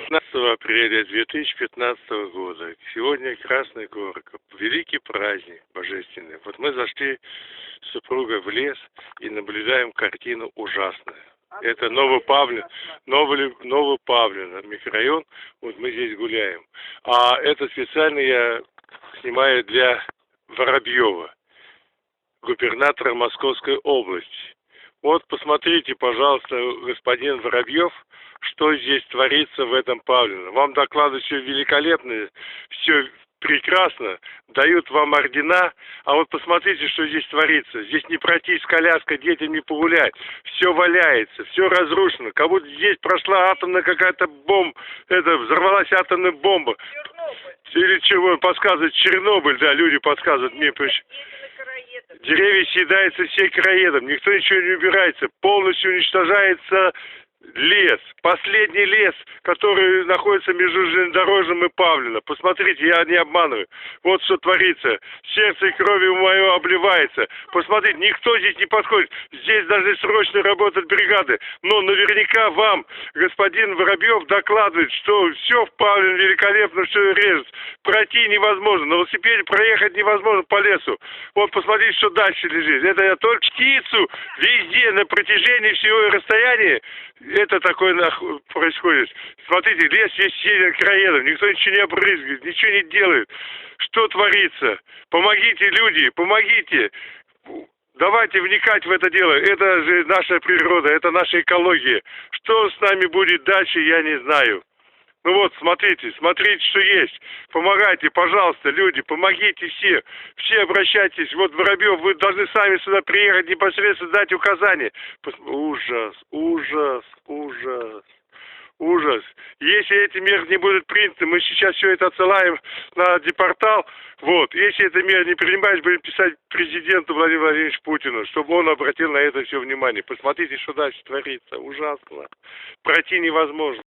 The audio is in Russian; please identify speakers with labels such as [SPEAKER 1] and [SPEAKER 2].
[SPEAKER 1] 15 апреля 2015 года. Сегодня Красная Горка. Великий праздник божественный. Вот мы зашли с супругой в лес и наблюдаем картину ужасную. Это Новопавлино, микрорайон. Вот мы здесь гуляем. А это специально я снимаю для Воробьева, губернатора Московской области. Вот посмотрите, пожалуйста, господин Воробьев, что здесь творится в этом Павлино. Вам докладывают все великолепно, все прекрасно, дают вам ордена, а вот посмотрите, что здесь творится. Здесь не пройти с коляской, детям не погулять, все валяется, все разрушено, как будто здесь прошла атомная какая-то бомба, взорвалась атомная бомба. Или чего, подсказывает Чернобыль, да, люди подсказывают мне. Деревья съедаются сельскохозяйством, никто ничего не убирается, полностью уничтожается лес, последний лес, который находится между железнодорожным и Павлино. Посмотрите, я не обманываю. Вот что творится. Сердце и кровью мое обливается. Посмотрите, никто здесь не подходит. Здесь должны срочно работать бригады. Но наверняка вам, господин Воробьев, докладывает, что все в Павлино великолепно, все режет. Пройти невозможно. На велосипеде проехать невозможно по лесу. Вот посмотрите, что дальше лежит. Это я только птицу везде на протяжении всего расстояния. Это такое происходит. Смотрите, лес весь сеян короедом, никто ничего не обрызгивает, ничего не делает. Что творится? Помогите, люди, помогите. Давайте вникать в это дело. Это же наша природа, это наша экология. Что с нами будет дальше, я не знаю. Ну вот, смотрите, что есть. Помогайте, пожалуйста, люди, помогите все. Все обращайтесь. Вот, Воробьев, вы должны сами сюда приехать, непосредственно дать указания. Ужас, ужас, ужас, ужас. Если эти меры не будут приняты, мы сейчас все это отсылаем на депортал. Вот, если эти меры не принимать, будем писать президенту Владимиру Владимировичу Путину, чтобы он обратил на это все внимание. Посмотрите, что дальше творится. Ужасно. Пройти невозможно.